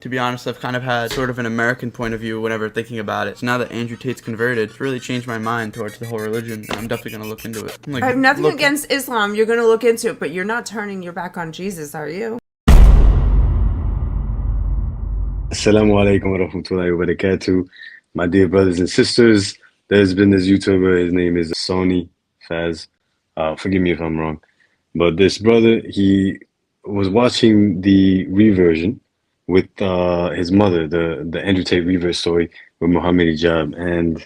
To be honest, I've kind of had sort of an American point of view whenever thinking about it. So now that Andrew Tate's converted, it's really changed my mind towards the whole religion, and I'm definitely going to look into it. I have nothing against Islam. You're going to look into it, but you're not turning your back on Jesus, are you? Assalamu alaikum wa rahmatullahi wa barakatuh. My dear brothers and sisters, there's been this YouTuber, his name is SonnyFaz. Forgive me if I'm wrong. But this brother, he was watching the reversion with his mother, the Andrew Tate reverse story with Muhammad Hijab. And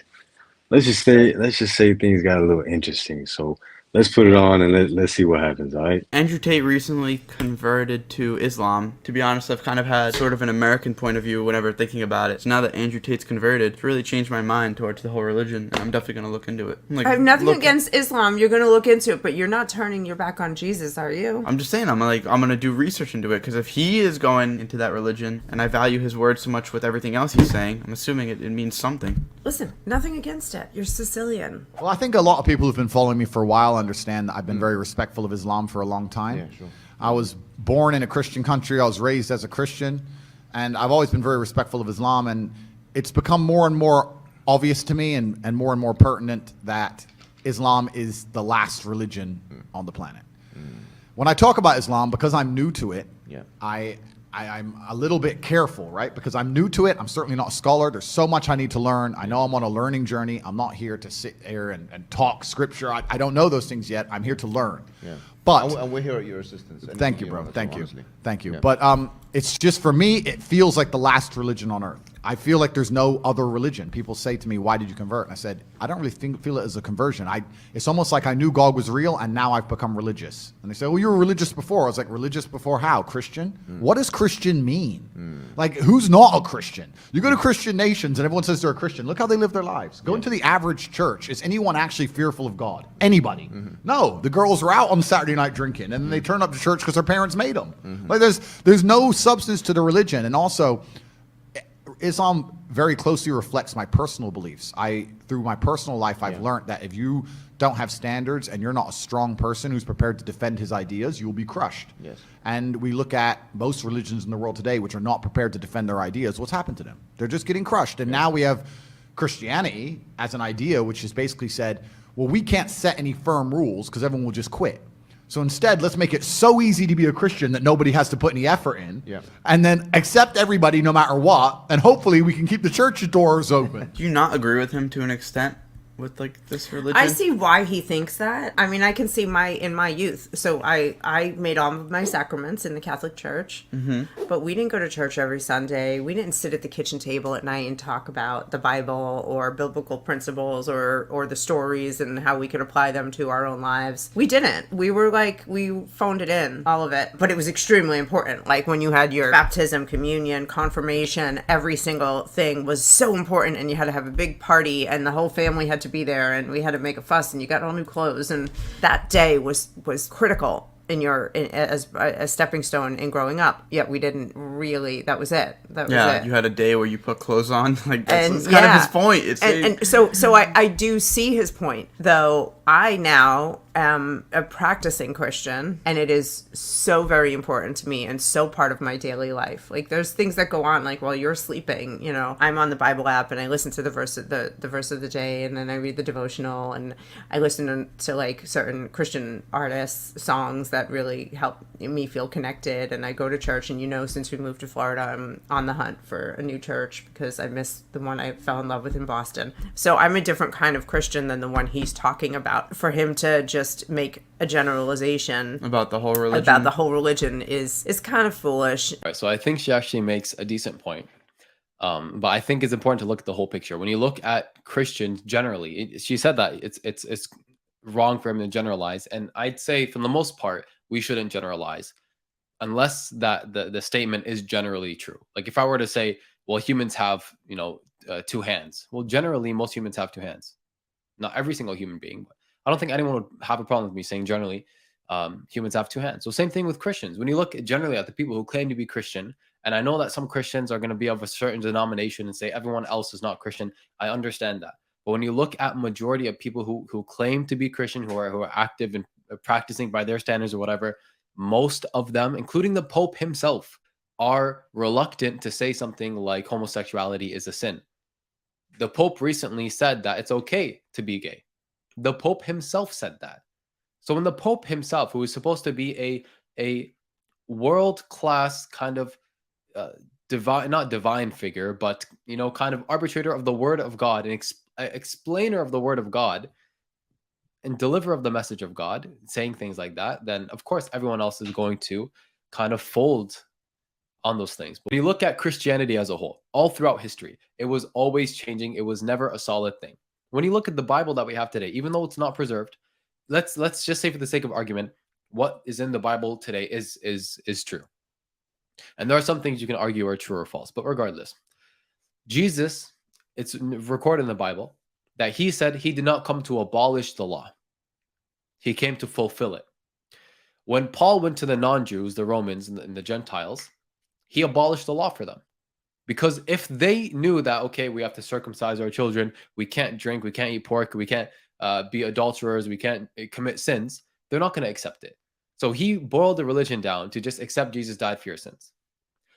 let's just say things got a little interesting. So let's put it on and let's see what happens, all right? Andrew Tate recently converted to Islam. To be honest, I've kind of had sort of an American point of view whenever thinking about it. So now that Andrew Tate's converted, it's really changed my mind towards the whole religion, and I'm definitely going to look into it. I have nothing against Islam. You're going to look into it, but you're not turning your back on Jesus, are you? I'm just saying, I'm going to do research into it, because if he is going into that religion, and I value his word so much with everything else he's saying, I'm assuming it means something. Listen, nothing against it. You're Sicilian. Well, I think a lot of people who've been following me for a while understand that I've been very respectful of Islam for a long time. Yeah, sure. I was born in a Christian country. I was raised as a Christian, and I've always been very respectful of Islam. And it's become more and more obvious to me and more pertinent that Islam is the last religion on the planet. When I talk about Islam, because I'm new to it, Yeah. I'm a little bit careful, right? Because I'm new to it. I'm certainly not a scholar. There's so much I need to learn. I know I'm on a learning journey. I'm not here to sit here and talk scripture. I don't know those things yet. I'm here to learn. Yeah. But and we're here at your assistance. thank you, bro. Thank you. Honestly. Thank you. Yeah. But it's just, for me, it feels like the last religion on earth. I feel like there's no other religion. People say to me, why did you convert? And I said, I don't really feel it as a conversion. It's almost like I knew God was real, and now I've become religious. And they say, well, you were religious before. I was like, religious before how? Christian? What does Christian mean? Like, who's not a Christian? You go to Christian nations, and everyone says they're a Christian. Look how they live their lives. Go into the average church. Is anyone actually fearful of God? Anybody? No. The girls are out on Saturday night drinking, and they turn up to church because their parents made them. Like, there's no substance to the religion. And also, Islam very closely reflects my personal beliefs. Through my personal life, I've learned that if you don't have standards and you're not a strong person who's prepared to defend his ideas, you will be crushed. Yes. And we look at most religions in the world today which are not prepared to defend their ideas. What's happened to them? They're just getting crushed. And now we have Christianity as an idea which has basically said, well, we can't set any firm rules because everyone will just quit. So instead, let's make it so easy to be a Christian that nobody has to put any effort in. Yeah. And then accept everybody no matter what. And hopefully we can keep the church doors open. Do you not agree with him to an extent with, like, this religion? I see why he thinks that. I mean, I can see in my youth. So I made all of my sacraments in the Catholic Church, but we didn't go to church every Sunday. We didn't sit at the kitchen table at night and talk about the Bible or biblical principles or the stories and how we could apply them to our own lives. We didn't. We were like, we phoned it in, all of it. But it was extremely important. Like when you had your baptism, communion, confirmation, every single thing was so important, and you had to have a big party, and the whole family had to be there, and we had to make a fuss, and you got all new clothes, and that day was critical as a stepping stone in growing up. Yet we didn't really. That was it. That was it. You had a day where you put clothes on. Like that's kind of his point. And so I do see his point, though. I now am a practicing Christian, and it is so very important to me and so part of my daily life. Like there's things that go on, like while you're sleeping, you know, I'm on the Bible app and I listen to the verse of the day, and then I read the devotional, and I listen to like certain Christian artists' songs that really help me feel connected. And I go to church, and since we moved to Florida, I'm on the hunt for a new church because I missed the one I fell in love with in Boston. So I'm a different kind of Christian than the one he's talking about. For him to just make a generalization about the whole religion is kind of foolish. Right, so I think she actually makes a decent point. But I think it's important to look at the whole picture. When you look at Christians generally, she said that it's wrong for him to generalize. And I'd say for the most part, we shouldn't generalize unless that the statement is generally true. Like if I were to say, well, humans have, two hands. Well, generally, most humans have two hands. Not every single human being, but I don't think anyone would have a problem with me saying generally humans have two hands. So same thing with Christians. When you look generally at the people who claim to be Christian, and I know that some Christians are going to be of a certain denomination and say everyone else is not Christian. I understand that. But when you look at majority of people who claim to be Christian, who are active and practicing by their standards or whatever, most of them, including the Pope himself, are reluctant to say something like homosexuality is a sin. The Pope recently said that it's okay to be gay. The Pope himself said that. So when the Pope himself, who is supposed to be a world-class kind of divine, not divine figure, but kind of arbitrator of the word of God and explainer of the word of God and deliverer of the message of God, saying things like that, then of course everyone else is going to kind of fold on those things. But when you look at Christianity as a whole, all throughout history, it was always changing. It was never a solid thing. When you look at the Bible that we have today, even though it's not preserved, let's just say for the sake of argument, what is in the Bible today is true. And there are some things you can argue are true or false. But regardless, Jesus, it's recorded in the Bible that he said he did not come to abolish the law. He came to fulfill it. When Paul went to the non-Jews, the Romans and the Gentiles, he abolished the law for them. Because if they knew that, okay, we have to circumcise our children, we can't drink, we can't eat pork, we can't be adulterers, we can't commit sins, they're not going to accept it. So he boiled the religion down to just accept Jesus died for your sins.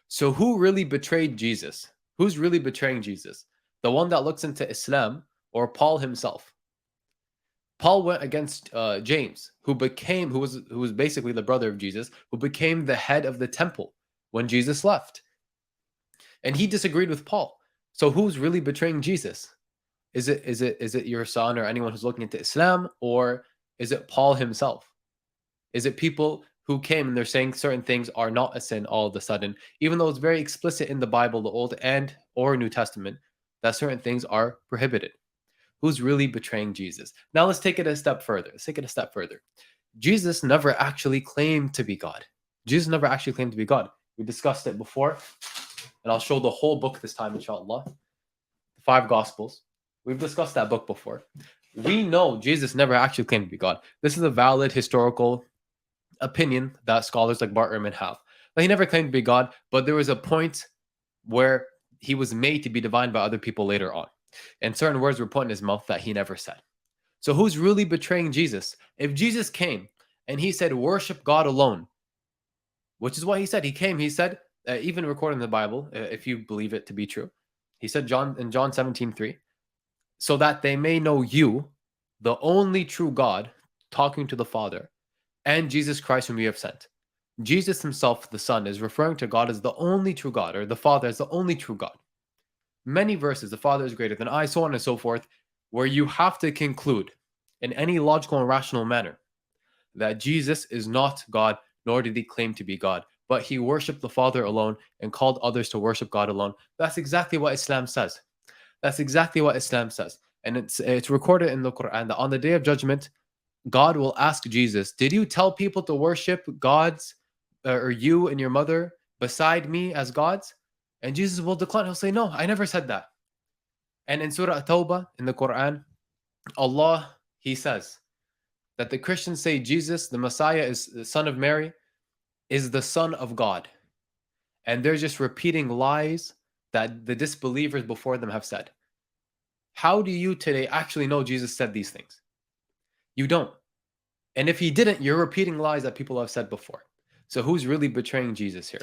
So who really betrayed Jesus? Who's really betraying Jesus? The one that looks into Islam or Paul himself? Paul went against James, who was basically the brother of Jesus, who became the head of the temple when Jesus left. And he disagreed with Paul. So who's really betraying Jesus? Is it your son or anyone who's looking into Islam, or is it Paul himself? Is it people who came and they're saying certain things are not a sin all of a sudden, even though it's very explicit in the Bible, the Old and or New Testament, that certain things are prohibited? Who's really betraying Jesus? Now let's take it a step further. Jesus never actually claimed to be God. Jesus never actually claimed to be God. We discussed it before, and I'll show the whole book this time, inshallah. The 5 Gospels. We've discussed that book before. We know Jesus never actually claimed to be God. This is a valid historical opinion that scholars like Bart Ehrman have. But he never claimed to be God, but there was a point where he was made to be divine by other people later on. And certain words were put in his mouth that he never said. So who's really betraying Jesus? If Jesus came and he said, worship God alone, which is what he said. He said, even recorded in the Bible, if you believe it to be true, he said in John 17:3, so that they may know you, the only true God, talking to the Father, and Jesus Christ whom you have sent. Jesus himself, the Son, is referring to God as the only true God, or the Father as the only true God. Many verses, the Father is greater than I, so on and so forth, where you have to conclude in any logical and rational manner that Jesus is not God, nor did he claim to be God, but he worshipped the Father alone and called others to worship God alone. That's exactly what Islam says. And it's recorded in the Quran that on the Day of Judgment, God will ask Jesus, did you tell people to worship gods or you and your mother beside me as gods? And Jesus will decline. He'll say, no, I never said that. And in Surah At-Tawbah in the Quran, Allah, he says that the Christians say Jesus, the Messiah, is the son of Mary, is the son of God. And they're just repeating lies that the disbelievers before them have said. How do you today actually know Jesus said these things? You don't. And if he didn't, you're repeating lies that people have said before. So who's really betraying Jesus here?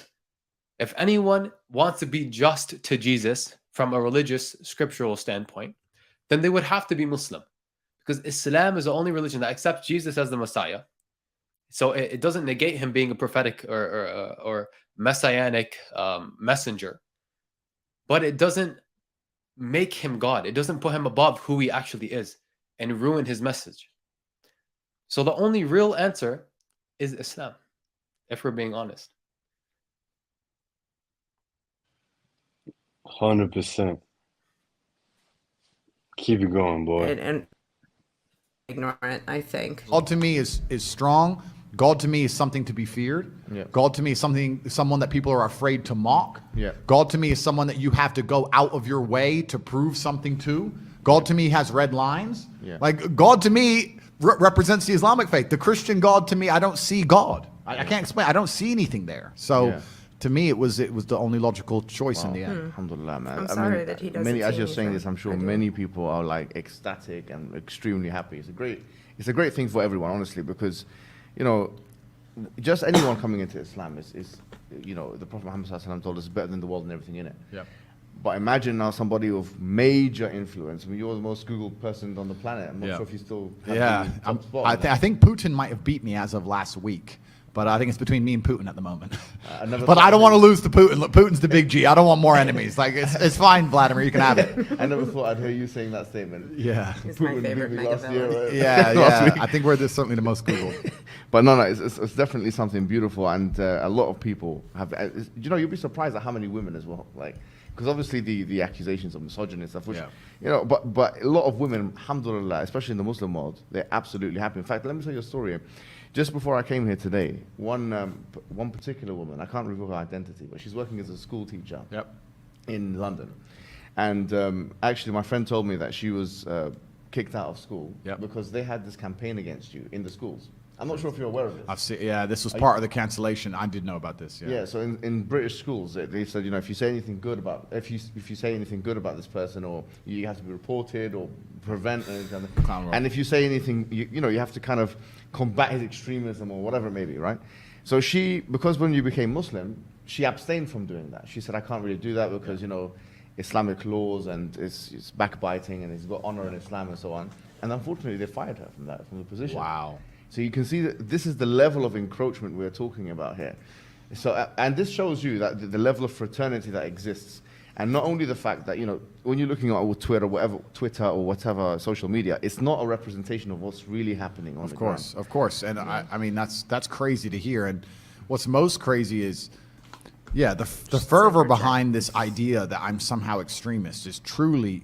If anyone wants to be just to Jesus from a religious, scriptural standpoint, then they would have to be Muslim. Because Islam is the only religion that accepts Jesus as the Messiah. So it doesn't negate him being a prophetic or messianic messenger. But it doesn't make him God. It doesn't put him above who he actually is and ruin his message. So the only real answer is Islam, if we're being honest. 100%. Keep it going, boy. And ignorant, I think. God to me is strong. God to me is something to be feared. Yeah. God to me is someone that people are afraid to mock. Yeah. God to me is someone that you have to go out of your way to prove something to. God to me has red lines. Yeah. Like God to me represents the Islamic faith. The Christian God to me, I don't see God. I can't explain. I don't see anything there. So Yeah. to me, it was the only logical choice in the end. Alhamdulillah, man. I'm sorry that he doesn't Many, as see you're saying anything. this, I'm sure I do. many people are like ecstatic and extremely happy. It's a great thing for everyone, honestly, because, you know, just anyone coming into Islam is the Prophet Muhammad ﷺ told us it's better than the world and everything in it. Yep. But imagine now somebody of major influence. I mean, you're the most Googled person on the planet. I'm not Yeah. sure if you still have Yeah, the top spot on that. I think Putin might have beat me as of last week, but I think it's between me and Putin at the moment. I never But thought I don't I'd want to hear- lose to Putin. Look, Putin's the big G. I don't want more enemies. Like it's fine, Vladimir. You can have it. I never thought I'd hear you saying that statement. Yeah, It's my Putin beat favorite me mega last year, villain. right? yeah, Last yeah. week. I think we're certainly the most Googled. But no, it's definitely something beautiful, and a lot of people have. You'll be surprised at how many women as well. Like, because obviously the accusations of misogyny and stuff, which Yeah. but a lot of women, alhamdulillah, especially in the Muslim world, they're absolutely happy. In fact, let me tell you a story. Just before I came here today, one particular woman, I can't reveal her identity, but she's working as a school teacher Yep. in London, and actually, my friend told me that she was kicked out of school Yep. because they had this campaign against you in the schools. I'm not sure if you're aware of this. I've seen. Yeah, this was part of the cancellation. I did know about this. Yeah. Yeah, so in British schools, they said, if you say anything good about if you say anything good about this person, or you have to be reported or prevent anything. Clown And if you say anything, you have to kind of combat his extremism or whatever it may be, right? So because when you became Muslim, she abstained from doing that. She said, I can't really do that because Islamic laws and it's backbiting and it's got honor in Islam and so on. And unfortunately, they fired her from the position. Wow. So you can see that this is the level of encroachment we're talking about here. So, and this shows you that the level of fraternity that exists, and not only the fact that when you're looking at Twitter or whatever social media, it's not a representation of what's really happening on the ground. Of course, and I mean that's crazy to hear. And what's most crazy is, the fervor behind this idea that I'm somehow extremist is truly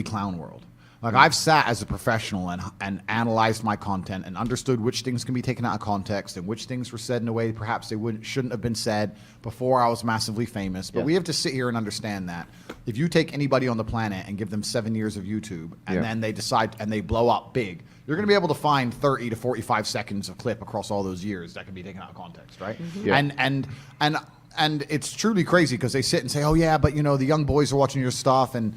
clown world. Like I've sat as a professional and analyzed my content and understood which things can be taken out of context and which things were said in a way perhaps they shouldn't have been said before I was massively famous. But we have to sit here and understand that if you take anybody on the planet and give them 7 years of YouTube and then they decide and they blow up big, you're going to be able to find 30 to 45 seconds of clip across all those years that can be taken out of context, right? And it's truly crazy because they sit and say, oh yeah, but the young boys are watching your stuff and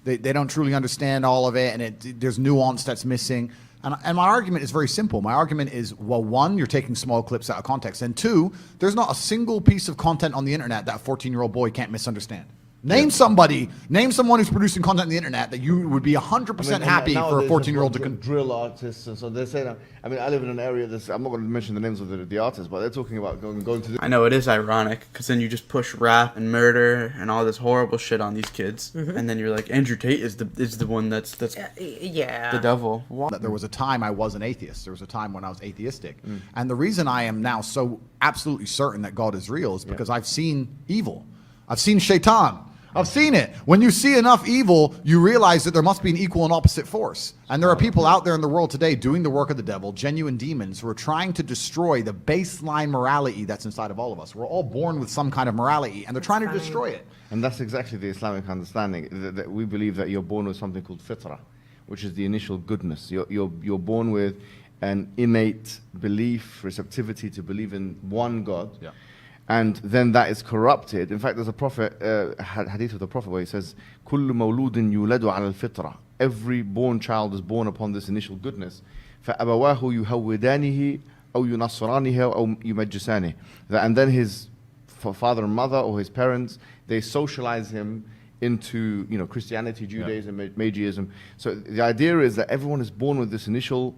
they don't truly understand all of it, and there's nuance that's missing. And my argument is very simple. My argument is, well, one, you're taking small clips out of context, and two, there's not a single piece of content on the internet that a 14-year-old boy can't misunderstand. Name someone who's producing content on the internet that you would be 100% happy for a 14-year-old to drill artists, and so they're saying. I mean, I live in an area. I'm not going to mention the names of the artists, but they're talking about going to. I know it is ironic because then you just push rap and murder and all this horrible shit on these kids, and then you're like, Andrew Tate is the one that's the devil. that there was a time I was an atheist. There was a time when I was atheistic. And the reason I am now so absolutely certain that God is real is because I've seen evil. I've seen shaitan. I've seen it. When you see enough evil, you realize that there must be an equal and opposite force. And there are people out there in the world today doing the work of the devil, genuine demons, who are trying to destroy the baseline morality that's inside of all of us. We're all born with some kind of morality, and they're trying to destroy it. And that's exactly the Islamic understanding. That we believe that you're born with something called fitrah, which is the initial goodness. You're born with an innate belief, receptivity to believe in one God. Yeah. And then that is corrupted. In fact, there's a prophet, hadith of the prophet, where he says, كُلُّ مَوْلُودٍ يُولَدُ عَلَى الْفِطْرَةِ. Every born child is born upon this initial goodness. فَأَبَوَاهُ يُهَوِّدَانِهِ أَوْ يُنَصِّرَانِهِ أَوْ يُمَجِّسَانِهِ. And then his father and mother or his parents, they socialize him into Christianity, Judaism, Magiism. So the idea is that everyone is born with this initial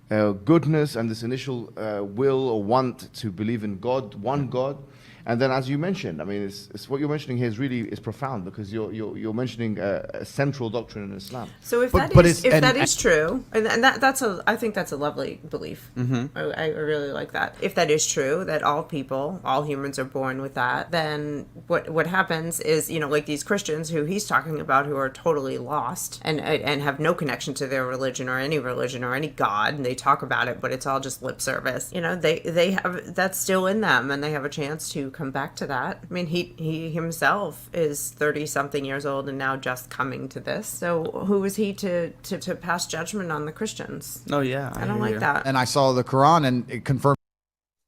goodness and this initial will or want to believe in God, one God. And then, as you mentioned, I mean, it's what you're mentioning here is profound because you're mentioning a central doctrine in Islam. So if But that is true, and I think that's a lovely belief. I really like that. If that is true, that all humans are born with that, then what happens is, like these Christians who he's talking about, who are totally lost and have no connection to their religion or any God, and they talk about it, but it's all just lip service. They have that's still in them, and they have a chance to come back to that. I mean, he himself is 30-something years old and now just coming to this. So who is he to pass judgment on the Christians? Oh yeah, I don't like that. And I saw the Quran and it confirmed.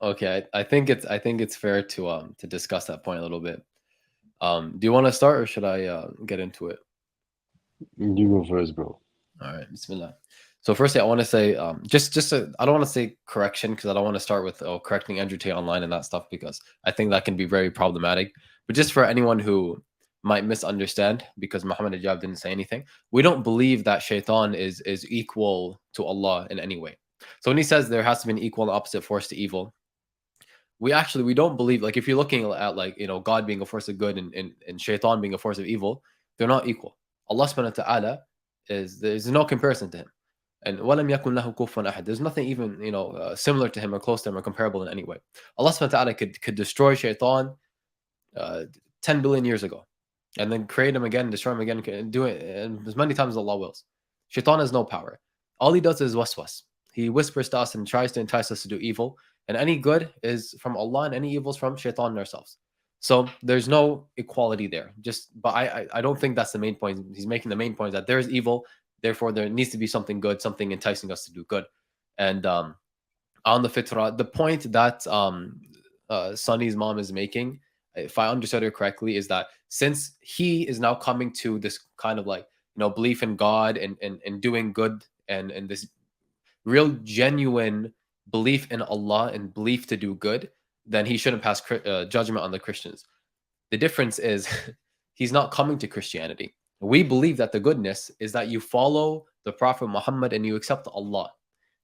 Okay, I think it's fair to discuss that point a little bit. Do you want to start or should I get into it? You go first, bro. All right, Bismillah. So firstly, I want to say I don't want to say correction because I don't want to start with correcting Andrew Tate online and that stuff because I think that can be very problematic. But just for anyone who might misunderstand, because Muhammad Ajab didn't say anything, we don't believe that shaitan is equal to Allah in any way. So when he says there has to be an equal and opposite force to evil, we don't believe, like, if you're looking at, like, God being a force of good and shaitan being a force of evil, they're not equal. Allah subhanahu wa ta'ala there's no comparison to him. And وَلَمْ يَكُنْ لَهُ كُفُوًا أَحَدٌ. There's nothing even similar to him or close to him or comparable in any way. Allah subhanahu wa ta'ala could destroy shaitan 10 billion years ago and then create him again, destroy him again, and do it as many times as Allah wills. Shaitan has no power. All he does is waswas. He whispers to us and tries to entice us to do evil. And any good is from Allah and any evil is from shaitan and ourselves. So there's no equality there. But I don't think that's the main point. He's making the main point that there is evil. Therefore, there needs to be something good, something enticing us to do good. And on the fitrah, the point that Sonny's mom is making, if I understood her correctly, is that since he is now coming to this kind of like, belief in God and doing good and this real genuine belief in Allah and belief to do good, then he shouldn't pass judgment on the Christians. The difference is he's not coming to Christianity. We believe that the goodness is that you follow the Prophet Muhammad and you accept Allah.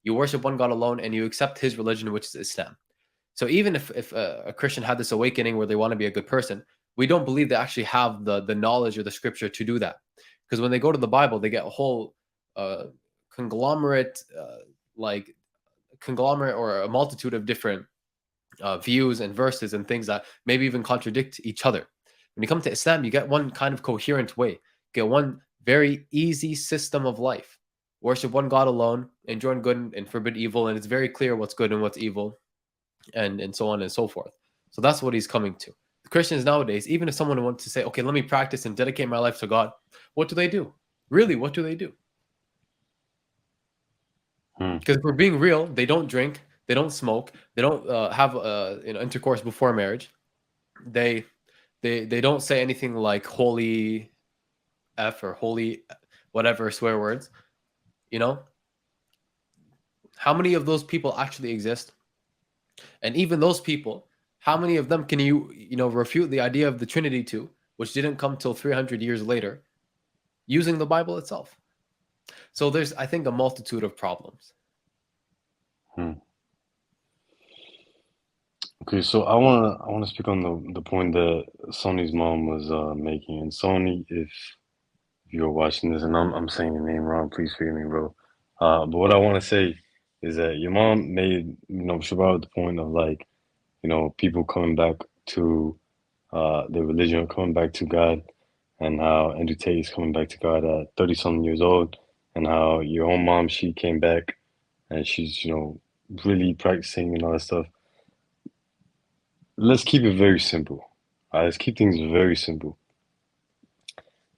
You worship one God alone and you accept his religion, which is Islam. So even if a Christian had this awakening where they want to be a good person, we don't believe they actually have the knowledge or the scripture to do that. Because when they go to the Bible, they get a whole conglomerate or a multitude of different views and verses and things that maybe even contradict each other. When you come to Islam, you get one kind of coherent way, get one very easy system of life. Worship one God alone, enjoy good and forbid evil, and it's very clear what's good and what's evil, and so on and so forth. So that's what he's coming to. The Christians nowadays, even if someone wants to say, okay, let me practice and dedicate my life to God, what do they do? Really, what do they do? Because if we're being real, they don't drink, they don't smoke, they don't have intercourse before marriage. They don't say anything like holy F or holy whatever swear words. How many of those people actually exist? And even those people, how many of them can you refute the idea of the Trinity to, which didn't come till 300 years later, using the Bible itself? So there's, I think, a multitude of problems. Okay, so I wanna speak on the point that Sonny's mom was making. And Sonny, if you're watching this and I'm saying your name wrong, please forgive me, bro. But what I want to say is that your mom made Shabbat the point of, like, people coming back to their religion, coming back to God, and how Andrew Tate is coming back to God at 30-something years old, and how your own mom, she came back and she's really practicing and all that stuff. Let's keep it very simple. All right, let's keep things very simple.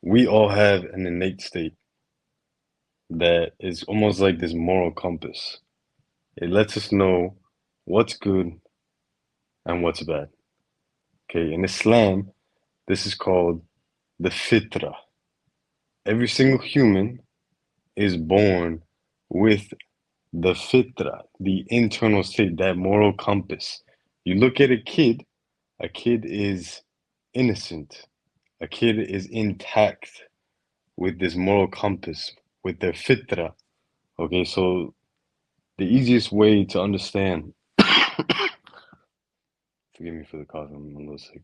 We all have an innate state that is almost like this moral compass. It lets us know what's good and what's bad. Okay, in Islam, this is called the fitra. Every single human is born with the fitra, the internal state, that moral compass. You look at a kid is innocent. A kid is intact with this moral compass, with their fitra. Okay, so the easiest way to understand, forgive me for the cough, I'm a little sick.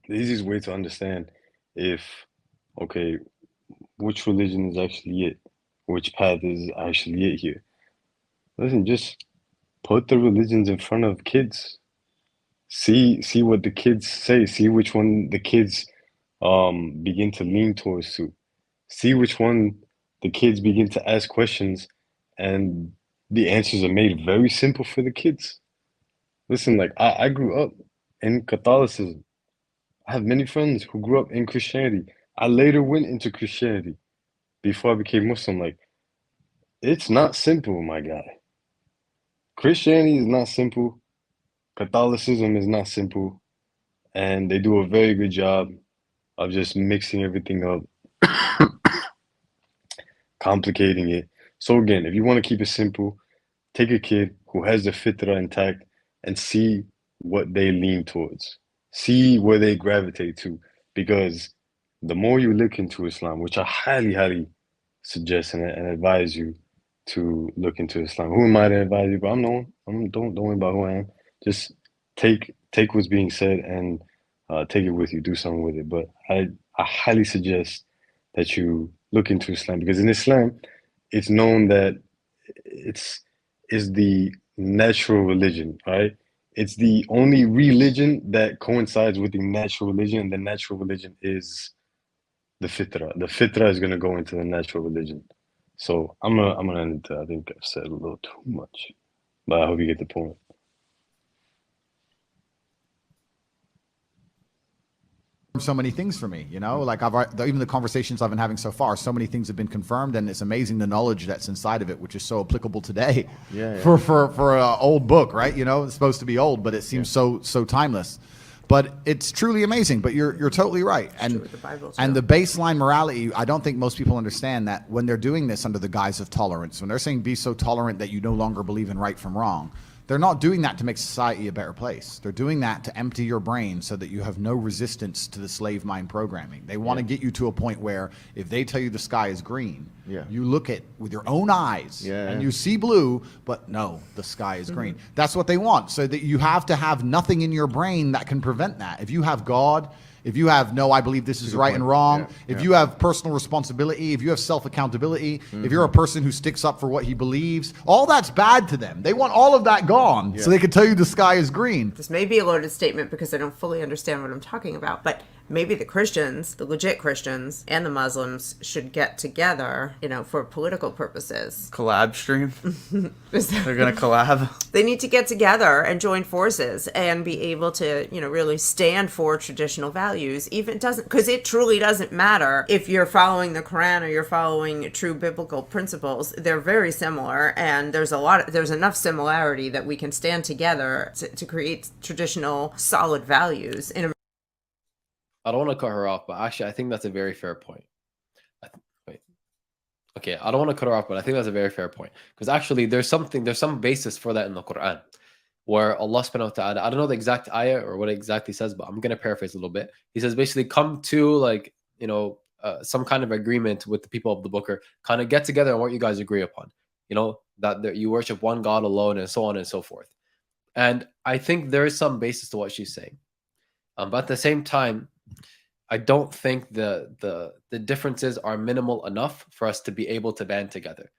The easiest way to understand which religion is actually it, which path is actually it here. Listen, just put the religions in front of kids. See what the kids say. See which one the kids begin to lean towards to. See which one the kids begin to ask questions, and the answers are made very simple for the kids. Listen, like, I grew up in Catholicism. I have many friends who grew up in Christianity. I later went into Christianity before I became Muslim. Like, it's not simple, my guy. Christianity is not simple. Catholicism is not simple. And they do a very good job of just mixing everything up, complicating it. So again, if you want to keep it simple, take a kid who has the fitra intact and see what they lean towards. See where they gravitate to. Because the more you look into Islam, which I highly, highly suggest and advise you to look into Islam. Who am I to advise you? But I'm no one. Don't worry about who I am. Just take what's being said and take it with you. Do something with it. But I highly suggest that you look into Islam, because in Islam, it's known that it's is the natural religion, right? It's the only religion that coincides with the natural religion, and the natural religion is the fitra. The fitra is gonna go into the natural religion. So I'm gonna end it. I think I've said a little too much, but I hope you get the point. So many things for me, like even the conversations I've been having so far, so many things have been confirmed, and it's amazing the knowledge that's inside of it, which is so applicable today. For an old book, right? It's supposed to be old, but it seems so timeless. But it's truly amazing. But you're totally right. And the baseline morality, I don't think most people understand that when they're doing this under the guise of tolerance, when they're saying be so tolerant that you no longer believe in right from wrong, they're not doing that to make society a better place. They're doing that to empty your brain so that you have no resistance to the slave mind programming. They want to get you to a point where if they tell you the sky is green, you look at with your own eyes and you see blue, but no, the sky is green. That's what they want, so that you have to have nothing in your brain that can prevent that. If you have God, if you have I believe this is right and wrong, if you have personal responsibility, if you have self-accountability, if you're a person who sticks up for what he believes, all that's bad to them. They want all of that gone so they can tell you the sky is green. This may be a loaded statement because I don't fully understand what I'm talking about, but maybe the Christians, the legit Christians, and the Muslims should get together, for political purposes. Collab stream. They're gonna collab. They need to get together and join forces and be able to, really stand for traditional values. Even because it truly doesn't matter if you're following the Quran or you're following true biblical principles. They're very similar, and there's enough similarity that we can stand together to create traditional solid values in a I don't want to cut her off, but actually, I think that's a very fair point. Okay, I don't want to cut her off, but I think that's a very fair point. Because actually, there's some basis for that in the Quran, where Allah subhanahu wa ta'ala, I don't know the exact ayah or what it exactly says, but I'm going to paraphrase a little bit. He says, basically, come to some kind of agreement with the people of the book, or kind of get together on what you guys agree upon. That you worship one God alone, and so on and so forth. And I think there is some basis to what she's saying. But at the same time, I don't think the differences are minimal enough for us to be able to band together.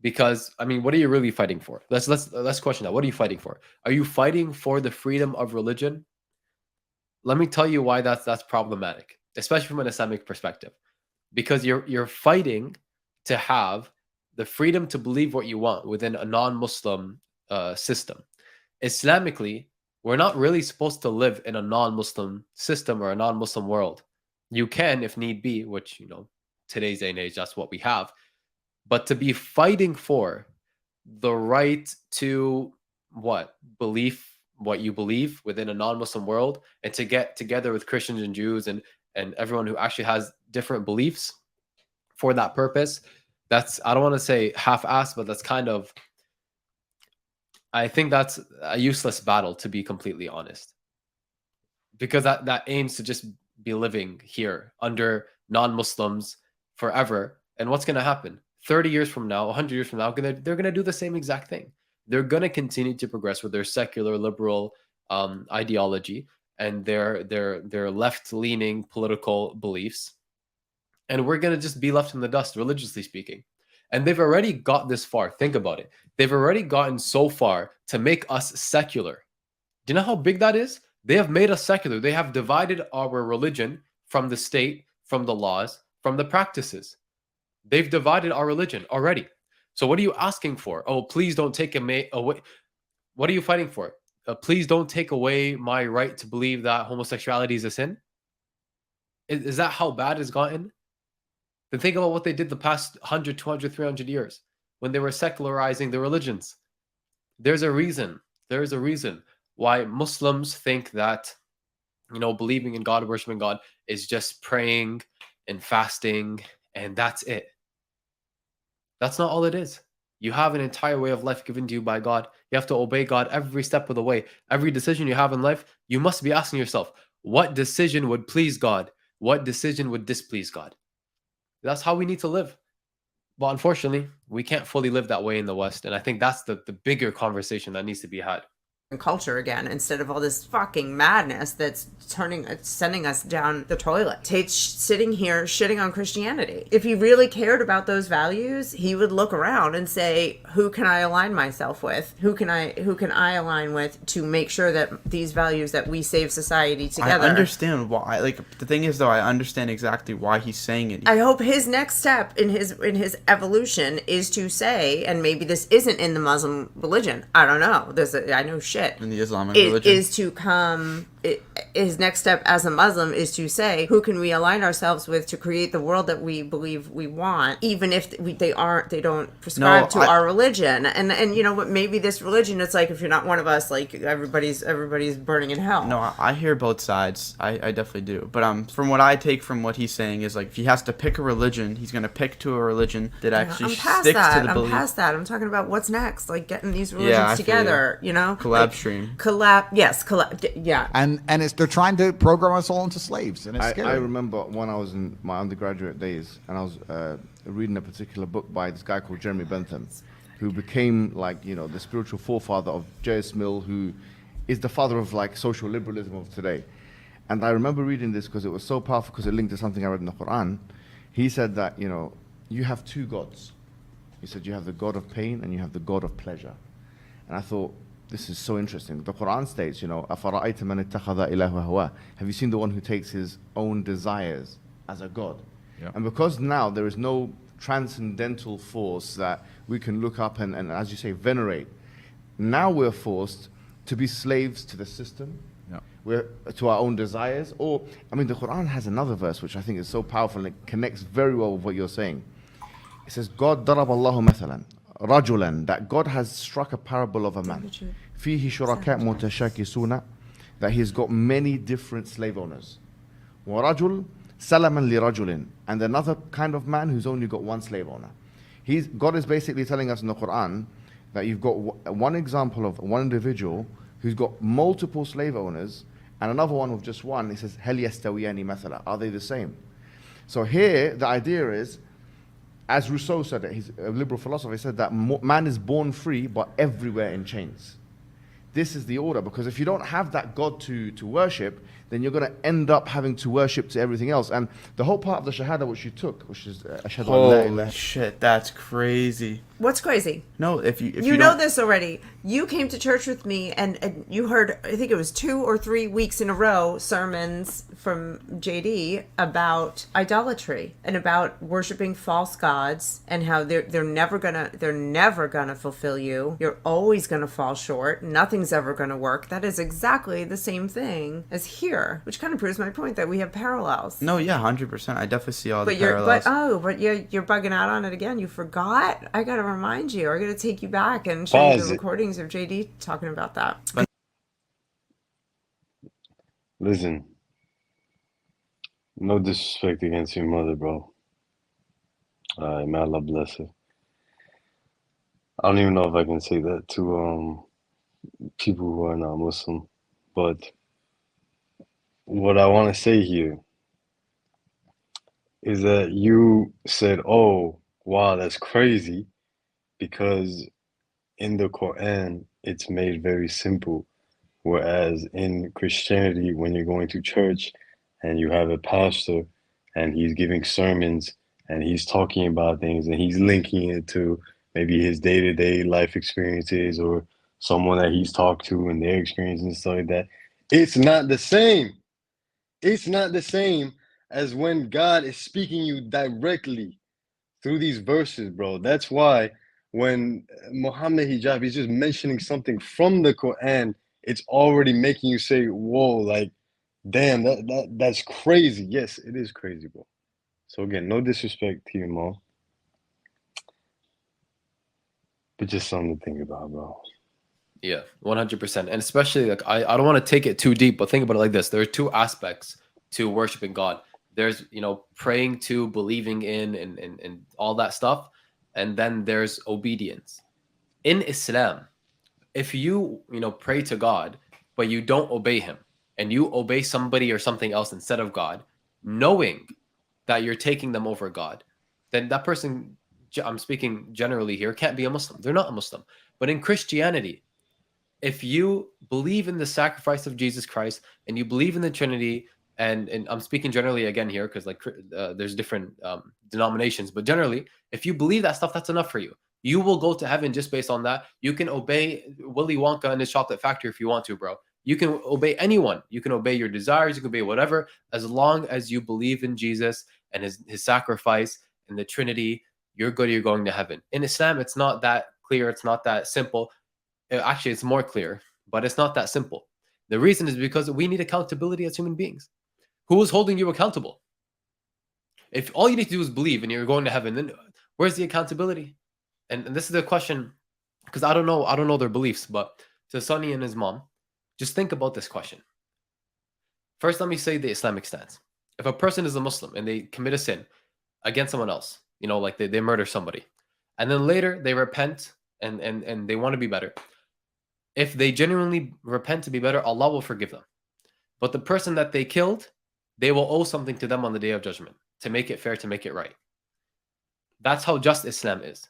Because what are you really fighting for? Let's question that. What are you fighting for? Are you fighting for the freedom of religion? Let me tell you why that's problematic, especially from an Islamic perspective. Because you're fighting to have the freedom to believe what you want within a non-Muslim system. Islamically, we're not really supposed to live in a non-Muslim system or a non-Muslim world. You can, if need be, which, today's day and age, that's what we have. But to be fighting for the right to believe what you believe within a non-Muslim world, and to get together with Christians and Jews and everyone who actually has different beliefs for that purpose, that's, I don't want to say half-assed, but that's kind of, I think that's a useless battle, to be completely honest, because that aims to just be living here under non-Muslims forever. And what's going to happen 30 years from now, 100 years from now? They're going to do the same exact thing. They're going to continue to progress with their secular liberal ideology and their left-leaning political beliefs, and we're going to just be left in the dust, religiously speaking. And they've already got this far. Think about it. They've already gotten so far to make us secular. Do you know how big that is? They have made us secular. They have divided our religion from the state, from the laws, from the practices. They've divided our religion already. So what are you asking for? Oh, please don't take away. What are you fighting for? Please don't take away my right to believe that homosexuality is a sin. Is that how bad it's gotten? Then think about what they did the past 100, 200, 300 years when they were secularizing the religions. There's a reason. There's a reason why Muslims think that, believing in God, worshiping God is just praying and fasting, and that's it. That's not all it is. You have an entire way of life given to you by God. You have to obey God every step of the way. Every decision you have in life, you must be asking yourself, what decision would please God? What decision would displease God? That's how we need to live. But unfortunately, we can't fully live that way in the West. And I think that's the bigger conversation that needs to be had. Culture again, instead of all this fucking madness that's sending us down the toilet. Tate's sitting here shitting on Christianity. If he really cared about those values, he would look around and say, who can I align myself with? Who can I align with to make sure that these values that we save society together? I understand why. Like, the thing is, though, I understand exactly why he's saying it. I hope his next step in his evolution is to say, and maybe this isn't in the Muslim religion, I don't know, I know shit, In the Islamic religion. is to come. His next step as a Muslim is to say, who can we align ourselves with to create the world that we believe we want, even if they don't prescribe to our religion. And you know what? Maybe this religion, it's like, if you're not one of us, like everybody's burning in hell. No, I hear both sides. I definitely do. But from what I take from what he's saying is, like, if he has to pick a religion, he's going to pick to a religion that actually sticks to the belief. I'm past that. I'm talking about what's next, like getting these religions together. You know, collab stream. Yes, yeah. And they're trying to program us all into slaves, and it's scary. I remember when I was in my undergraduate days, and I was reading a particular book by this guy called Jeremy Bentham, who became, like, you know, the spiritual forefather of J.S. Mill, who is the father of, like, social liberalism of today. And I remember reading this because it was so powerful, because it linked to something I read in the Quran. He said that, you know, you have two gods. He said you have the God of pain and you have the God of pleasure. And I thought, this is so interesting. The Quran states, you know, أَفَرَأَيْتَ مَنِ اتَّخَذَ إِلَهُ هَوَاهُ. Have you seen the one who takes his own desires as a god? Yeah. And because now there is no transcendental force that we can look up and, as you say, venerate, now we're forced to be slaves to the system, we're to our own desires. Or, I mean, the Quran has another verse which I think is so powerful, and it connects very well with what you're saying. It says, God ضرب الله مثلا رجلا, that God has struck a parable of a man, فيه شركاء متشاكسون, that he's got many different slave owners. ورجل سلما لرجل, and another kind of man who's only got one slave owner. God is basically telling us in the Quran that you've got one example of one individual who's got multiple slave owners, and another one with just one. He says, هل يستويان مثلا, are they the same? So here the idea is, as Rousseau said it, he's a liberal philosopher, he said that man is born free but everywhere in chains. This is the order, because if you don't have that God to worship, then you're going to end up having to worship to everything else. And the whole part of the Shahada which you took, which is Ashhadu an la ilaha. Holy shit, that's crazy. What's crazy? No, if you know don't, this already. You came to church with me, and you heard, I think it was 2 or 3 weeks in a row, sermons from JD about idolatry and about worshiping false gods, and how they're never gonna fulfill you. You're always gonna fall short. Nothing's ever gonna work. That is exactly the same thing as here, which kind of proves my point that we have parallels. no, yeah, 100%. I definitely see all the parallels. But you're bugging out on it again. You forgot. I gotta remind you. I gotta take you back and show you the recordings of JD talking about that. Listen, no disrespect against your mother, bro. May Allah bless her. I don't even know if I can say that to people who are not Muslim, but what I want to say here is that you said, oh, wow, that's crazy, because in the Quran, it's made very simple. Whereas in Christianity, when you're going to church and you have a pastor and he's giving sermons and he's talking about things and he's linking it to maybe his day-to-day life experiences or someone that he's talked to and their experiences and stuff like that, it's not the same. It's not the same as when God is speaking you directly through these verses, bro. That's why when Muhammad Hijab is just mentioning something from the Quran, it's already making you say, whoa, like, damn, that's crazy. Yes, it is crazy, bro. So again, no disrespect to your mom, but just something to think about, bro. Yeah, 100%. And especially, like, I don't want to take it too deep, but think about it like this. There are 2 aspects to worshiping God. There's, you know, praying to, believing in, and all that stuff. and then there's obedience. In Islam, if you pray to God, but you don't obey him, and you obey somebody or something else instead of God, knowing that you're taking them over God, then that person, I'm speaking generally here, can't be a Muslim. They're not a Muslim. But in Christianity, if you believe in the sacrifice of Jesus Christ and you believe in the Trinity, and I'm speaking generally again here because there's different denominations, but generally, if you believe that stuff, that's enough for you. You will go to heaven just based on that. You can obey Willy Wonka and his chocolate factory if you want to, bro. You can obey anyone. You can obey your desires. You can obey whatever, as long as you believe in Jesus and his sacrifice and the Trinity. You're good. You're going to heaven. In Islam, it's not that clear. It's not that simple. Actually, it's more clear, but it's not that simple. The reason is because we need accountability as human beings. Who is holding you accountable? If all you need to do is believe and you're going to heaven, then where's the accountability? And this is the question, because I don't know their beliefs, but to Sonny and his mom, just think about this question. First, let me say the Islamic stance. If a person is a Muslim and they commit a sin against someone else, like they murder somebody, and then later they repent and they want to be better. If they genuinely repent to be better, Allah will forgive them. But the person that they killed, they will owe something to them on the Day of Judgment to make it fair, to make it right. That's how just Islam is.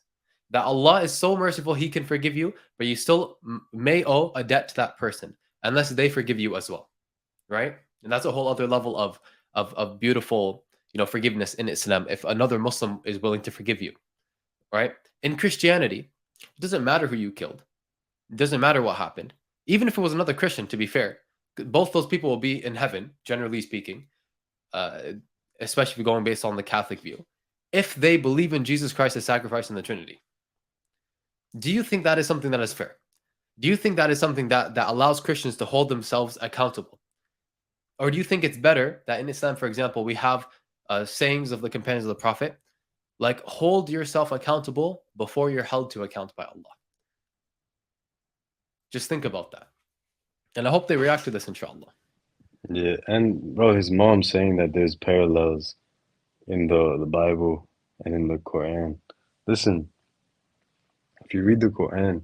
That Allah is so merciful, He can forgive you, but you still may owe a debt to that person unless they forgive you as well, right? And that's a whole other level of beautiful, forgiveness in Islam. If another Muslim is willing to forgive you, right? In Christianity, it doesn't matter who you killed. It doesn't matter what happened. Even if it was another Christian, to be fair, both those people will be in heaven, generally speaking, especially if you're going based on the Catholic view, if they believe in Jesus Christ's sacrifice in the Trinity. Do you think that is something that is fair? Do you think that is something that allows Christians to hold themselves accountable? Or do you think it's better that in Islam, for example, we have sayings of the companions of the Prophet, like hold yourself accountable before you're held to account by Allah? Just think about that. And I hope they react to this, inshallah. Yeah, and bro, his mom saying that there's parallels in the Bible and in the Quran. Listen, if you read the Quran,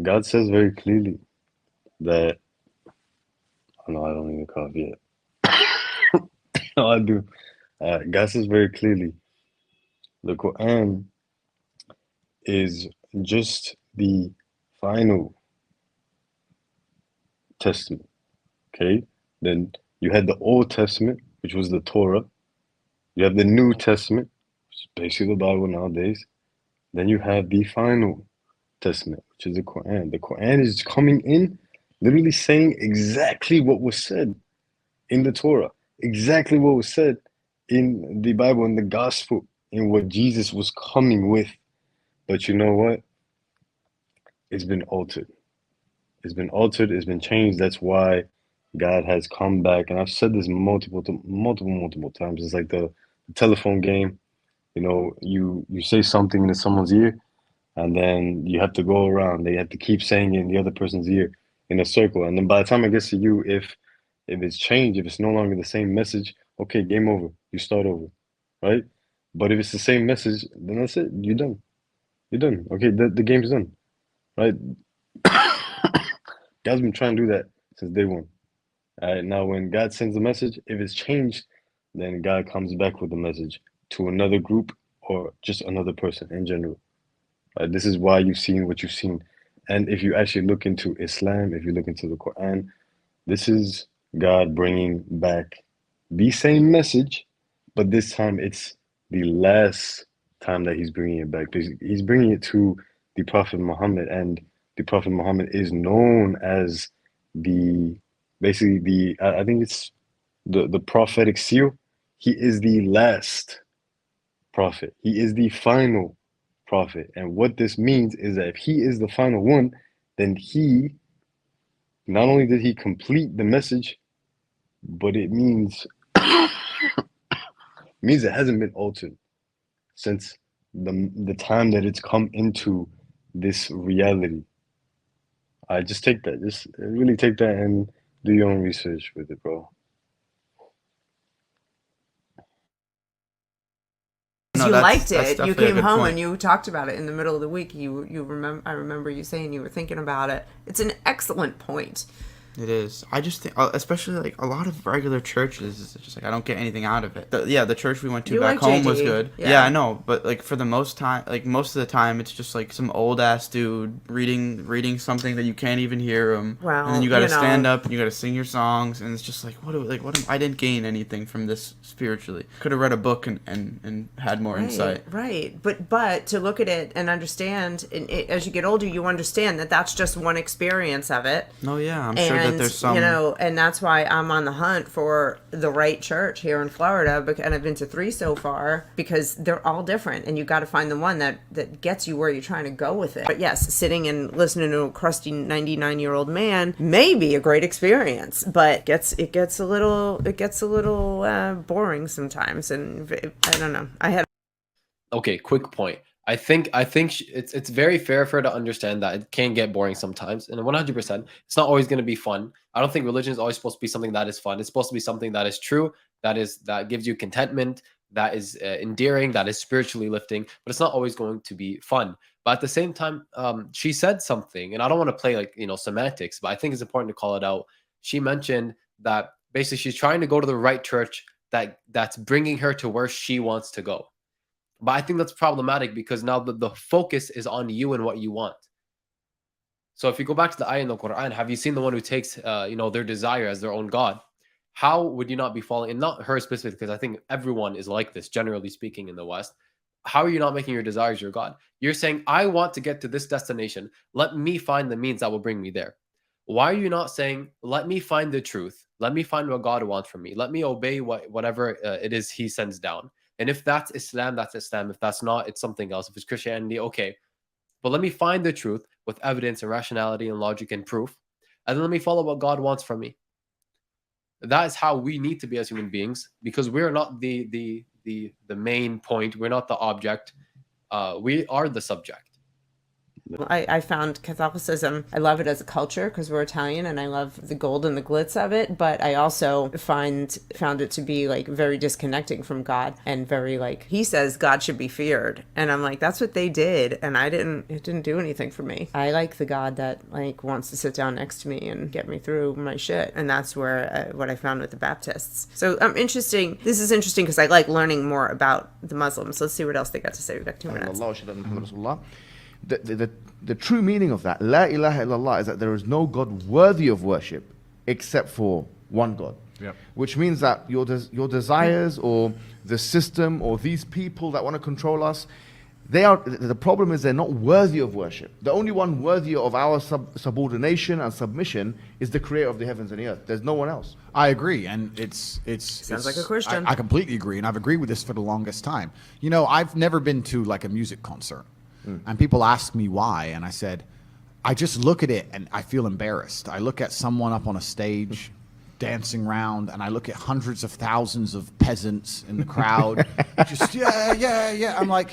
God says very clearly that, oh no, I don't need a coffee yet. No, I do. God says very clearly, the Quran is just the final testament. Okay? Then you had the Old Testament, which was the Torah. You have the New Testament, which is basically the Bible nowadays. Then you have the final testament, which is the Quran. The Quran is coming in, literally saying exactly what was said in the Torah, exactly what was said in the Bible, in the Gospel, in what Jesus was coming with. But you know what? It's been altered. It's been altered. It's been changed. That's why God has come back. And I've said this multiple times. It's like the telephone game. You say something in someone's ear, and then you have to go around. They have to keep saying it in the other person's ear in a circle. And then by the time it gets to you, if it's changed, if it's no longer the same message, okay, game over. You start over, right? But if it's the same message, then that's it. You're done. You're done. Okay, the game's done, right? God's been trying to do that since day one. All right, now when God sends a message, if it's changed, then God comes back with the message to another group or just another person in general. This is why you've seen what you've seen. And if you actually look into Islam, if you look into the Quran, this is God bringing back the same message, but this time it's the last time that He's bringing it back. He's bringing it to the Prophet Muhammad, and the Prophet Muhammad is known as basically the I think it's the prophetic seal. He is the last prophet. He is the final prophet. And what this means is that if he is the final one, then he not only did he complete the message, but it means it hasn't been altered since the time that it's come into this reality. I just take that. Just really take that and do your own research with it, bro. no, you liked that's it. You definitely a came good home point. and you talked about it in the middle of the week. You remember? I remember you saying you were thinking about it. It's an excellent point. It is. I just think, especially like a lot of regular churches, it's just like I don't get anything out of it. The church we went to You back like home was JD. good. Yeah. Yeah, I know, but like for the most of the time, it's just like some old ass dude reading something that you can't even hear him. Well, and then you got to you know. stand up and you got to sing your songs, and it's just like I didn't gain anything from this spiritually. Could have read a book and had more insight. Right. But to look at it and understand, as you get older, you understand that that's just one experience of it. No, yeah, I'm sure that there's some. And that's why I'm on the hunt for the right church here in Florida, and I've been to 3 so far, because they're all different, and you got to find the one that gets you where you're trying to go with it. But yes, sitting and listening to a crusty 99-year-old man may be a great experience, but it gets a little boring sometimes, and I don't know. Okay, quick point. I think it's very fair for her to understand that it can get boring sometimes, and 100%, it's not always going to be fun. I don't think religion is always supposed to be something that is fun. It's supposed to be something that is true, that gives you contentment, that is endearing, that is spiritually lifting. But it's not always going to be fun. But at the same time, she said something, and I don't want to play semantics, but I think it's important to call it out. She mentioned that basically she's trying to go to the right church that's bringing her to where she wants to go. But I think that's problematic, because now the focus is on you and what you want. So if you go back to the ayah in the Quran, have you seen the one who takes their desire as their own God? How would you not be falling? And not her specifically, because I think everyone is like this, generally speaking, in the West. How are you not making your desires your God? You're saying, I want to get to this destination. Let me find the means that will bring me there. Why are you not saying, let me find the truth. Let me find what God wants from me. Let me obey whatever it is he sends down. And if that's Islam, that's Islam. If that's not, it's something else. If it's Christianity, okay. But let me find the truth with evidence and rationality and logic and proof. And then let me follow what God wants from me. That is how we need to be as human beings, because we're not the main point. We're not the object. We are the subject. I found Catholicism, I love it as a culture because we're Italian, and I love the gold and the glitz of it, but I also found it to be like very disconnecting from God, and very like, he says God should be feared, and I'm like, that's what they did, and it didn't do anything for me. I like the God that like wants to sit down next to me and get me through my shit, and that's where what I found with the Baptists. So interesting. This is interesting because I like learning more about the Muslims. Let's see what else they got to say. We've got 2 minutes. The true meaning of that, La ilaha illallah, is that there is no God worthy of worship except for one God. Yep. Which means that your desires or the system or these people that want to control us, the problem is they're not worthy of worship. The only one worthy of our subordination and submission is the creator of the heavens and the earth. There's no one else. I agree, and Sounds like a Christian. I completely agree, and I've agreed with this for the longest time. I've never been to like a music concert. And people ask me why, and I said, I just look at it and I feel embarrassed. I look at someone up on a stage dancing around, and I look at hundreds of thousands of peasants in the crowd. Just, yeah. I'm like,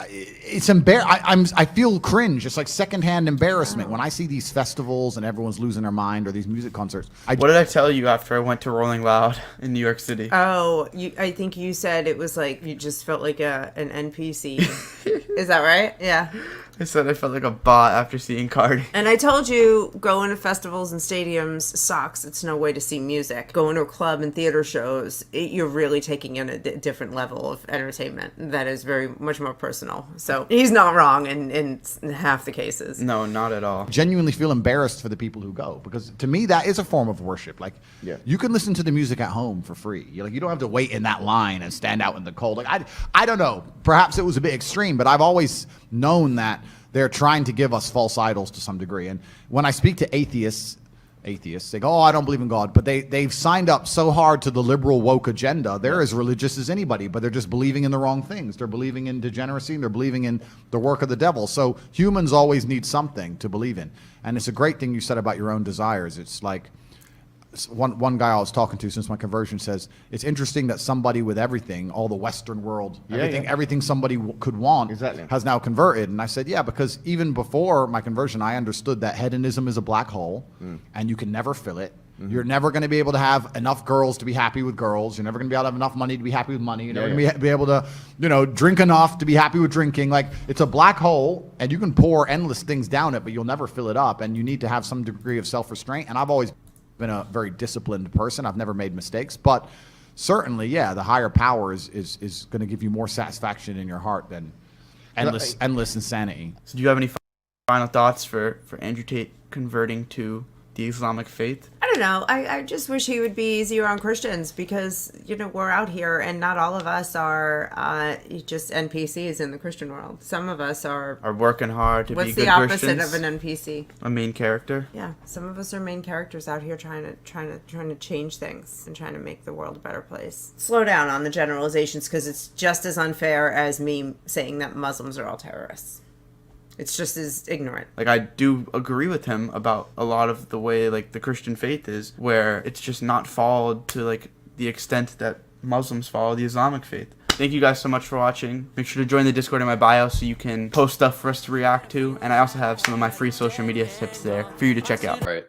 it's I feel cringe. It's like secondhand embarrassment when I see these festivals and everyone's losing their mind, or these music concerts. What did I tell you after I went to Rolling Loud in New York City? Oh, I think you said it was like you just felt like an NPC. Is that right? Yeah. I said I felt like a bot after seeing Cardi. And I told you, going to festivals and stadiums sucks. It's no way to see music. Going to a club and theater shows, you're really taking in a different level of entertainment that is very much more personal. So he's not wrong in half the cases. No, not at all. Genuinely feel embarrassed for the people who go, because to me that is a form of worship. Like, you can listen to the music at home for free. You don't have to wait in that line and stand out in the cold. Like, I don't know. Perhaps it was a bit extreme, but I've always known that they're trying to give us false idols to some degree. And when I speak to atheists, they go, oh, I don't believe in God. But they've signed up so hard to the liberal woke agenda. They're as religious as anybody, but they're just believing in the wrong things. They're believing in degeneracy, and they're believing in the work of the devil. So humans always need something to believe in. And it's a great thing you said about your own desires. It's like, one guy I was talking to since my conversion says, it's interesting that somebody with everything, all the Western world, everything somebody could want has now converted. And I said, yeah, because even before my conversion, I understood that hedonism is a black hole and you can never fill it. You're never going to be able to have enough girls to be happy with girls. You're never going to be able to have enough money to be happy with money. You're never going to be able to, drink enough to be happy with drinking. Like, it's a black hole, and you can pour endless things down it, but you'll never fill it up. And you need to have some degree of self-restraint. And I've always been a very disciplined person. I've never made mistakes, but certainly, yeah, the higher power is going to give you more satisfaction in your heart than endless insanity. So do you have any final thoughts for Andrew Tate converting to the Islamic faith? I don't know. I just wish he would be easier on Christians because, we're out here and not all of us are just NPCs in the Christian world. Some of us are working hard to be good Christians. What's the opposite Christians? of an NPC? A main character? Yeah, some of us are main characters out here trying to change things and trying to make the world a better place. Slow down on the generalizations because it's just as unfair as me saying that Muslims are all terrorists. It's just as ignorant. Like, I do agree with him about a lot of the way, like, the Christian faith is, where it's just not followed to, like, the extent that Muslims follow the Islamic faith. Thank you guys so much for watching. Make sure to join the Discord in my bio so you can post stuff for us to react to. And I also have some of my free social media tips there for you to check out. All right.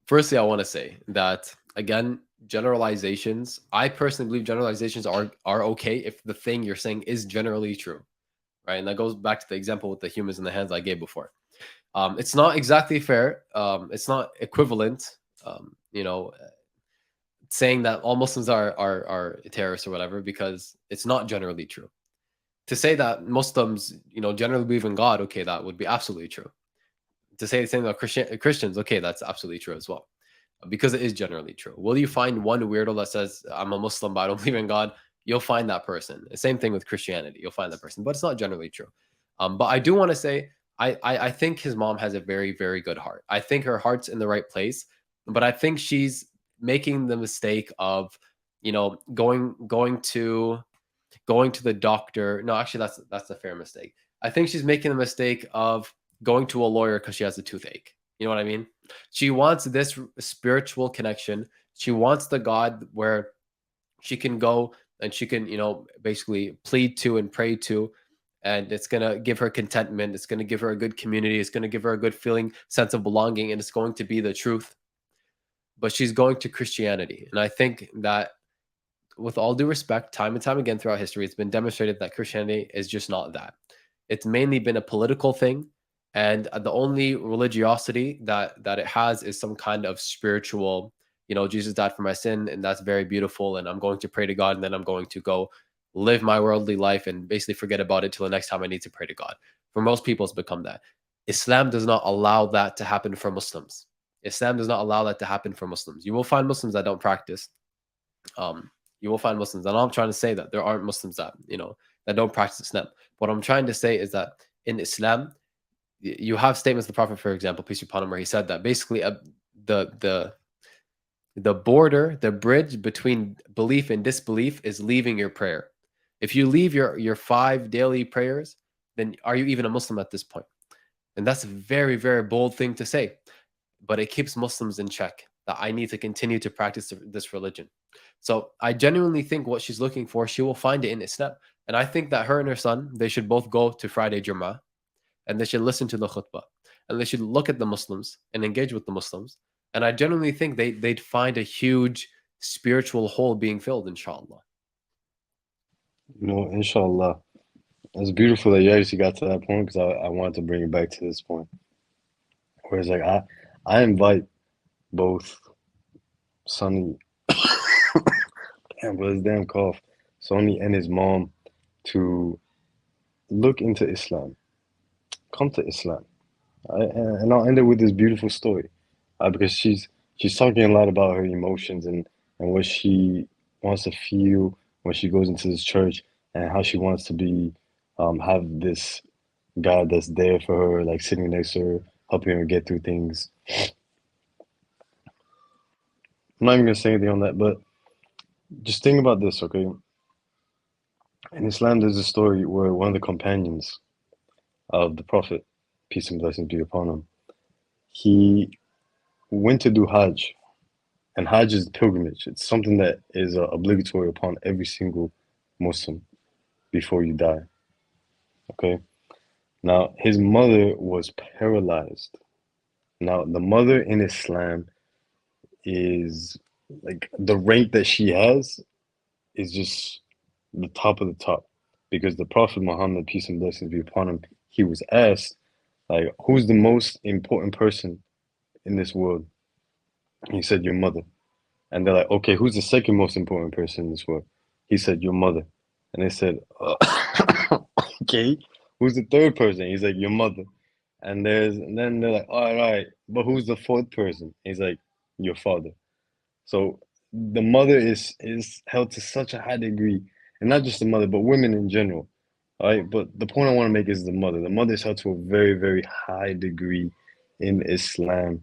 Firstly, I want to say that, again, generalizations, I personally believe generalizations are okay if the thing you're saying is generally true. Right, and that goes back to the example with the humans in the hands I gave before. It's not exactly fair. It's not equivalent. Saying that all Muslims are terrorists or whatever, because it's not generally true. To say that Muslims, generally believe in God, okay, that would be absolutely true. To say the same about Christians, okay, that's absolutely true as well, because it is generally true. Will you find one weirdo that says, I'm a Muslim, but I don't believe in God? You'll find that person. The same thing with Christianity. You'll find that person, but it's not generally true. But I do want to say, I think his mom has a very, very good heart. I think her heart's in the right place, but I think she's making the mistake of, going to the doctor. No, actually, that's a fair mistake. I think she's making the mistake of going to a lawyer because she has a toothache. You know what I mean? She wants this spiritual connection. She wants the God where she can go and she can, basically plead to and pray to, and it's going to give her contentment. It's going to give her a good community. It's going to give her a good feeling, sense of belonging, and it's going to be the truth. But she's going to Christianity. And I think that, with all due respect, time and time again throughout history, it's been demonstrated that Christianity is just not that. It's mainly been a political thing. And the only religiosity that it has is some kind of spiritual, Jesus died for my sin, and that's very beautiful, and I'm going to pray to God, and then I'm going to go live my worldly life and basically forget about it till the next time I need to pray to God. For most people, it's become that. Islam does not allow that to happen for Muslims. Islam does not allow that to happen for Muslims. You will find Muslims that don't practice. You will find Muslims, and I'm trying to say that there aren't Muslims that, that don't practice Islam. What I'm trying to say is that in Islam, you have statements of the Prophet, for example, peace be upon him, where he said that basically the border, the bridge between belief and disbelief is leaving your prayer. If you leave your 5 daily prayers, then are you even a Muslim at this point? And that's a very, very bold thing to say, but it keeps Muslims in check, that I need to continue to practice this religion. So I genuinely think what she's looking for, she will find it in Islam. And I think that her and her son, they should both go to Friday Jummah, and they should listen to the khutbah, and they should look at the Muslims and engage with the Muslims. And I genuinely think they'd find a huge spiritual hole being filled, inshallah. Inshallah. It's beautiful that you actually got to that point, because I wanted to bring it back to this point. Where it's like, I invite both Sonny, his damn cough, Sonny and his mom to look into Islam. Come to Islam. And I'll end it with this beautiful story. Because she's talking a lot about her emotions and what she wants to feel when she goes into this church, and how she wants to be have this God that's there for her, like sitting next to her, helping her get through things. I'm not even gonna say anything on that, but just think about this, okay? In Islam, there's a story where one of the companions of the Prophet, peace and blessings be upon him, he went to do Hajj. And Hajj is pilgrimage. It's something that is obligatory upon every single Muslim before you die. Okay? Now, his mother was paralyzed. Now, the mother in Islam is like the rank that she has is just the top of the top. Because the Prophet Muhammad, peace and blessings be upon him, he was asked, like, who's the most important person in this world? He said, your mother. And they're like, okay, who's the second most important person in this world? He said, your mother. And they said, okay, who's the third person? He's like, your mother. And then they're like, all right, but who's the fourth person? He's like, your father. So the mother is held to such a high degree, and not just the mother, but women in general. All right, but the point I want to make is the mother. The mother is held to a very, very high degree in Islam.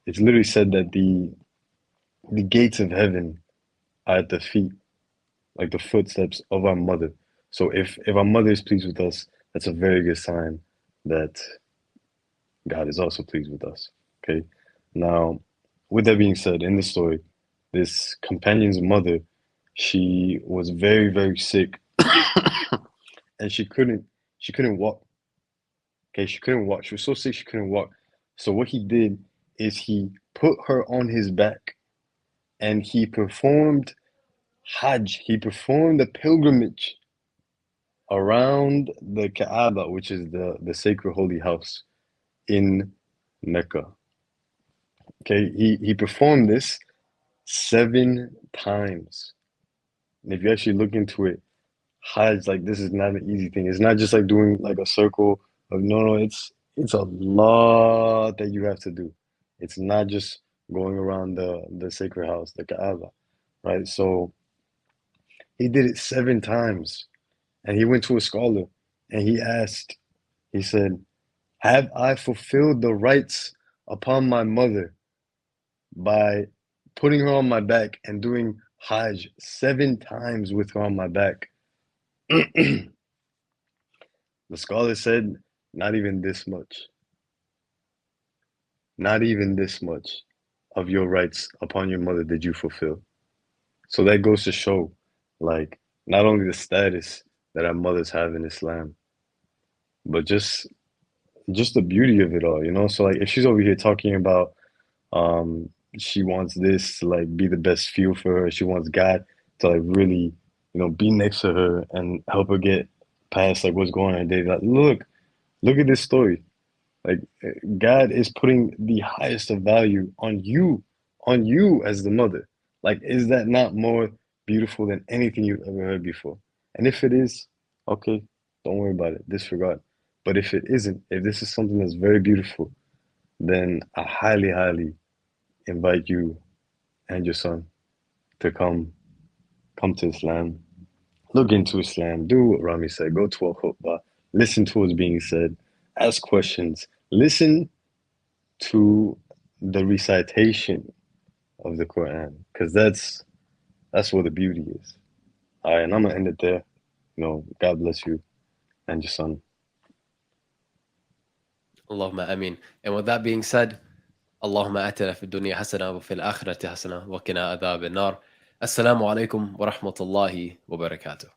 It's literally said that the gates of heaven are at the feet, like the footsteps of our mother. So if our mother is pleased with us, that's a very good sign that God is also pleased with us. Okay. Now, with that being said, in the story, this companion's mother, she was very, very sick, and she couldn't walk. Okay, she couldn't walk. She was so sick she couldn't walk. So what he did is he put her on his back, and he performed Hajj. He performed the pilgrimage around the Kaaba, which is the sacred holy house in Mecca. Okay, he performed this 7 times. And if you actually look into it, Hajj, like, this is not an easy thing. It's not just like doing like a circle of no, it's a lot that you have to do. It's not just going around the sacred house, the Kaaba, right? So he did it 7 times, and he went to a scholar and he asked, he said, have I fulfilled the rights upon my mother by putting her on my back and doing Hajj 7 times with her on my back? The scholar said, not even this much. Not even this much of your rights upon your mother did you fulfill. So that goes to show, like, not only the status that our mothers have in Islam, but just the beauty of it all, you know? So, like, if she's over here talking about she wants this to, like, be the best fuel for her, she wants God to, like, really, you know, be next to her and help her get past, like, what's going on in her day. Like, look at this story. Like, God is putting the highest of value on you as the mother. Like, is that not more beautiful than anything you've ever heard before? And if it is, okay, don't worry about it, disregard. But if it isn't, if this is something that's very beautiful, then I highly, highly invite you and your son to come to Islam, look into Islam, do what Ramis said, go to a khutbah, listen to what's being said, ask questions, listen to the recitation of the Quran, because that's where the beauty is. All right, and I'm gonna end it there. You know, God bless you and your son. Allahumma ameen. And with that being said, Allahumma atina fi dunya hasana wa fil akhirati hasana wa qina adhab an-nar. Assalamu alaikum wa rahmatullahi wa barakatuh.